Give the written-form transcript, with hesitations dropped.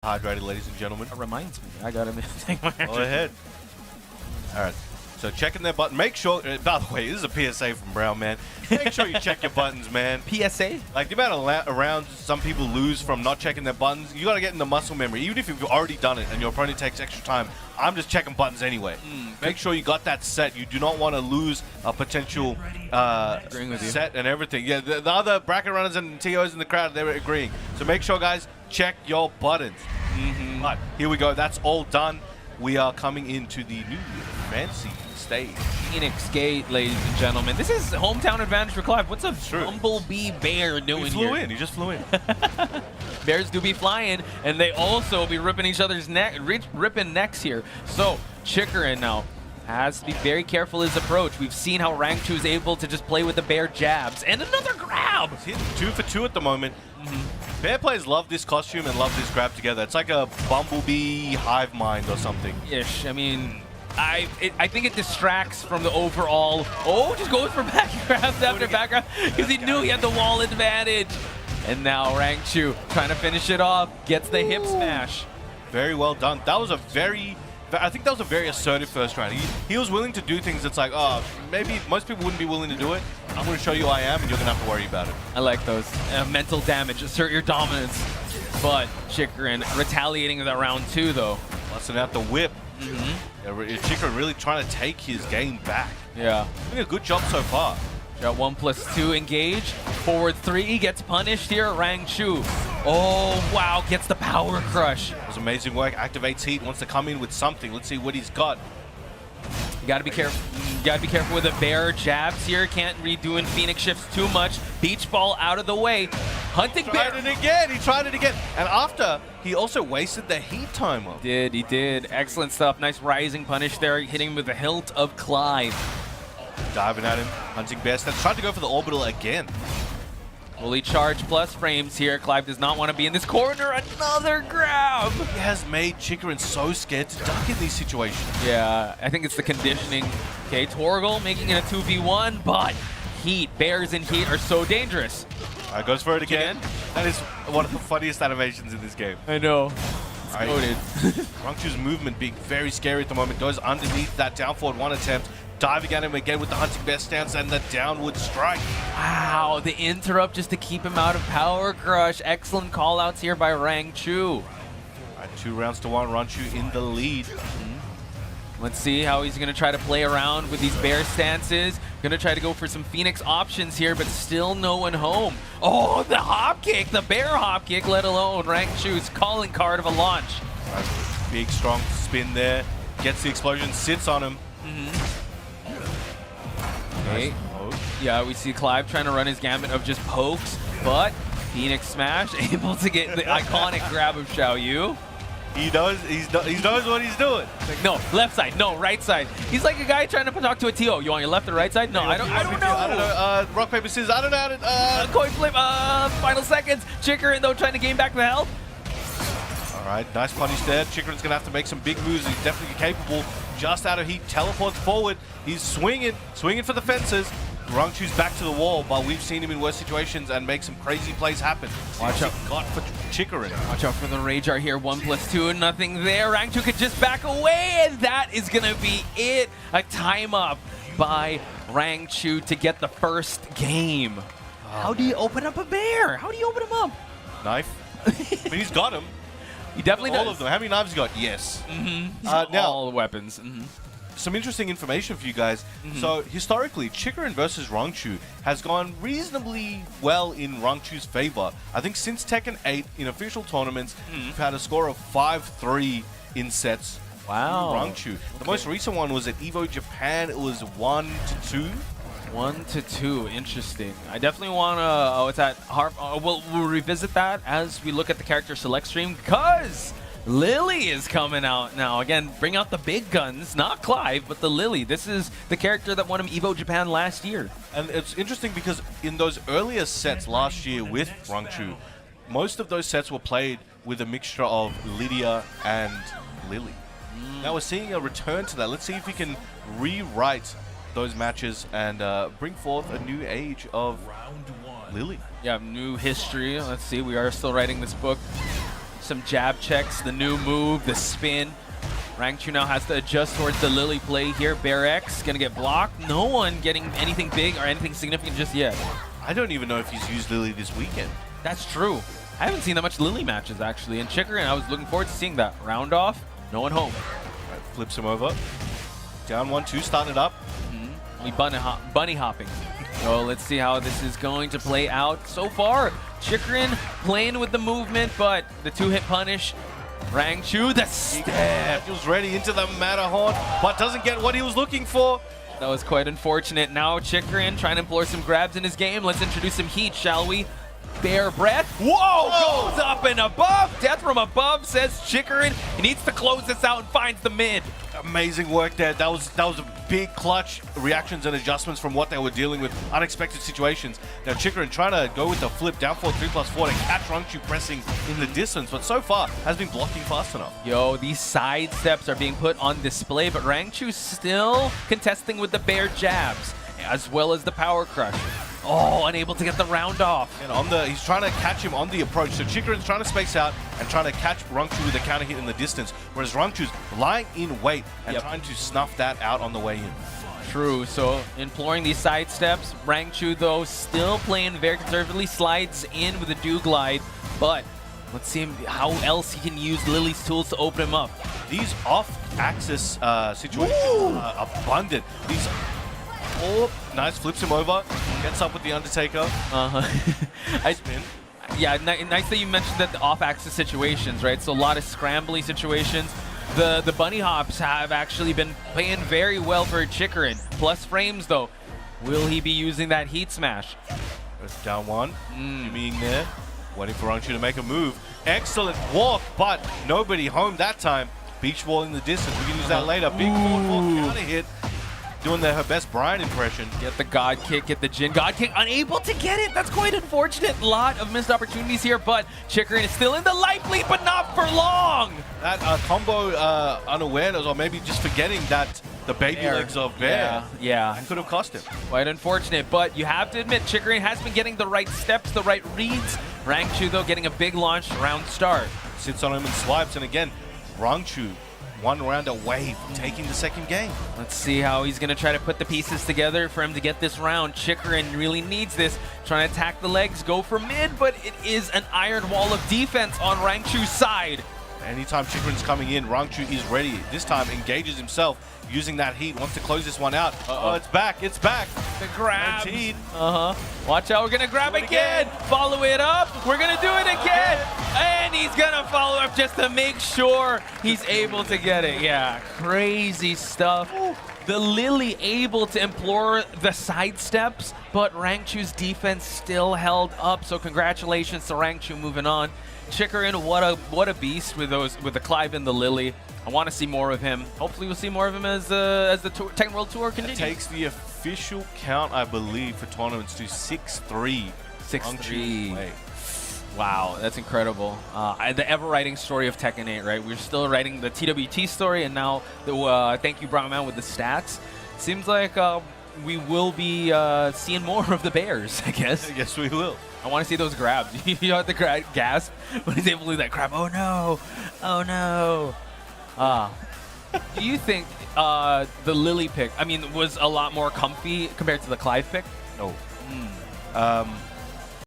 Hydrated, ladies and gentlemen. That reminds me. I gotta take my Go ahead. All right. So checking their button. Make sure. By the way, this is a PSA from Brown, man. Make sure you check your buttons, man. PSA? Like the amount of rounds some people lose from not checking their buttons, you got to get in the muscle memory. Even if you've already done it and your opponent takes extra time, I'm just checking buttons anyway. Make sure you got that set. You do not want to lose a potential set and everything. Yeah, the other bracket runners and TOs in the crowd, they were agreeing. So make sure, guys, check your buttons. But here we go. That's all done. We are coming into the new fancy stage. Phoenix Gate, ladies and gentlemen. This is hometown advantage for Clive. What's a Bumblebee Bear doing He flew in. He just flew in. Bears do be flying, and they also be ripping each other's neck, ripping necks here. So Chikurin now has to be very careful his approach. We've seen how Rangchu is able to just play with the bear jabs, and another grab. He's hitting 2 for 2 at the moment. Bear players love this costume and love this grab together. It's like a Bumblebee hive mind or something. Ish. I mean, I think it distracts from the overall. Oh, just goes for back grabs after back grab because he knew he had the wall advantage. And now Rangchu trying to finish it off, gets the hip smash. Very well done. That was a very, I think that was a very assertive first round. He was willing to do things that's like, oh, maybe most people wouldn't be willing to do it. I'm going to show you I am, and you're going to have to worry about it. I like those. Mental damage, assert your dominance. But Chikurin retaliating in that round 2, though. Busting out the whip. Yeah, Chikurin really trying to take his game back. Yeah. Doing a good job so far. Got 1+2 engage. Forward 3 gets punished here. Rangchu. Oh, wow. Gets the power crush. It was amazing work. Activates heat. Wants to come in with something. Let's see what he's got. You gotta be careful. You gotta be careful with the bear jabs here. Can't be doing Phoenix shifts too much. Beach ball out of the way. Hunting bear. Tried it again. He tried it again. And after, he also wasted the heat timer. He did. Excellent stuff. Nice rising punish there. Hitting him with the hilt of Clive. Diving at him. Hunting bear stance. Tried to go for the orbital again. Fully charged plus frames here. Clive does not want to be in this corner. Another grab. He has made Chikurin so scared to duck in these situations. Yeah, I think it's the conditioning. Okay, Torgal making it a 2v1, but heat, bears in heat are so dangerous. All right, goes for it again. That is one of the funniest animations in this game. I know. It's goated. Rangchu's movement being very scary at the moment. Goes underneath that down forward 1 attempt. Diving at him again with the hunting bear stance and the downward strike. Wow, the interrupt just to keep him out of power crush. Excellent call-outs here by Rangchu. All right, 2 rounds to 1. Rangchu in the lead. Let's see how he's going to try to play around with these bear stances. Going to try to go for some Phoenix options here, but still no one home. Oh, the hop kick, the bear hop kick, let alone Rangchu's calling card of a launch. Right, big, strong spin there. Gets the explosion, sits on him. Okay. Yeah, we see Clive trying to run his gambit of just pokes, but Phoenix smash able to get the iconic grab of Xiao Yu. He knows what he's doing. Like, no, left side, no, right side. He's like a guy trying to talk to a TO. You want your left or right side? No, I don't know. I don't know. Rock, paper, scissors. I don't know. Coin flip. Final seconds. Chikurin, though, trying to gain back the health. All right, nice punish there. Chikurin's going to have to make some big moves. He's definitely capable. Just out of heat, teleports forward. He's swinging for the fences. Rangchu's back to the wall, but we've seen him in worse situations and make some crazy plays happen. Watch out. Got for Chikurin. Watch out for the rage art here. 1+2, nothing there. Rangchu could just back away, and that is going to be it. A time up by Rangchu to get the first game. How do you open up a bear? How do you open him up? Knife. I mean, he's got him. He definitely does. All of them. How many knives you got? Yes. Now, all weapons. Some interesting information for you guys. So historically, Chikurin versus Rangchu has gone reasonably well in Rangchu's favor. I think since Tekken 8 in official tournaments, we've had a score of 5-3 in sets. Wow. Rangchu. The most recent one was at Evo Japan. It was 1-2. 1-2, interesting. I definitely want to. Oh, it's at Harp. We'll revisit that as we look at the character select stream because Lili is coming out now. Again, bring out the big guns, not Clive, but the Lili. This is the character that won him Evo Japan last year. And it's interesting because in those earlier sets last year with Rangchu, most of those sets were played with a mixture of Lydia and Lili. Now we're seeing a return to that. Let's see if we can rewrite those matches and bring forth a new age of Lili. Yeah, new history. Let's see. We are still writing this book. some jab checks, the new move, the spin. Rangchu now has to adjust towards the Lili play here. Bear X gonna get blocked. No one getting anything big or anything significant just yet. I don't even know if he's used Lili this weekend. That's true. I haven't seen that much Lili matches actually. And Chikurin, I was looking forward to seeing that. Round off, no one home. Right, flips him over. Down 1-2, starting it up. We bunny hopping. So let's see how this is going to play out. So far, Chikurin playing with the movement, but the 2-hit punish. Rangchu, the step. He was ready into the Matterhorn, but doesn't get what he was looking for. That was quite unfortunate. Now Chikurin trying to employ some grabs in his game. Let's introduce some heat, shall we? Bear breath. Whoa! Goes up and above. Death from above, says Chikurin. He needs to close this out and finds the mid. Amazing work there. That was a big clutch reactions and adjustments from what they were dealing with. Unexpected situations. Now Chikurin trying to go with the flip down 4-3+4 to catch Rangchu pressing in the distance, but so far has been blocking fast enough. Yo, these side steps are being put on display, but Rangchu still contesting with the bear jabs as well as the power crush. Oh, unable to get the round off. And he's trying to catch him on the approach. So Chikurin's trying to space out and trying to catch Rangchu with a counter hit in the distance, whereas Rangchu's lying in wait and trying to snuff that out on the way in. True, so imploring these side steps. Rangchu, though, still playing very conservatively, slides in with a do glide, but let's see how else he can use Lili's tools to open him up. These off-axis situations are abundant. These nice, flips him over, gets up with the Undertaker. Spin. Yeah, nice that you mentioned that the off-axis situations, right? So a lot of scrambly situations. The bunny hops have actually been playing very well for Chikurin. Plus frames, though. Will he be using that heat smash? Down one, being there, waiting for Rangchu to make a move. Excellent walk, but nobody home that time. Beach wall in the distance. We can use that later. Big forward counter hit. Doing her best Brian impression. Get the God kick, get the Jin God kick. Unable to get it. That's quite unfortunate. A lot of missed opportunities here, but Chikurin is still in the life lead, but not for long. That combo unawareness, or maybe just forgetting that the baby legs of Bear. Yeah. That could have cost him. Quite unfortunate, but you have to admit, Chikurin has been getting the right steps, the right reads. Rangchu, though, getting a big launch round start. Sits on him and swipes, and again, Rangchu 1 round away from taking the second game. Let's see how he's going to try to put the pieces together for him to get this round. Chikurin really needs this. Trying to attack the legs, go for mid, but it is an iron wall of defense on Rangchu's side. Anytime Chikurin's coming in, Rangchu is ready. This time engages himself, using that heat, wants to close this one out. Oh, it's back, it's back. The grab. Watch out, we're gonna grab again. Follow it up, we're gonna do it again. And he's gonna follow up just to make sure he's able to get it. Yeah, crazy stuff. The Lili able to implore the side steps, but Rangchu's defense still held up. So congratulations to Rangchu moving on. Chikurin, what a beast with the Clive and the Lili. I want to see more of him. Hopefully we'll see more of him as the Tekken World Tour continues. It takes the official count, I believe, for tournaments to 6-3. 6-3. Wow, that's incredible. The ever-writing story of Tekken 8, right? We're still writing the TWT story, and now thank you, Brown with the stats. Seems like we will be seeing more of the Bears, I guess. Yes, we will. I want to see those grabs. You have to gasp when he's able to do that grab. Oh no! Oh no! Do you think the Lili pick, was a lot more comfy compared to the Clive pick? No.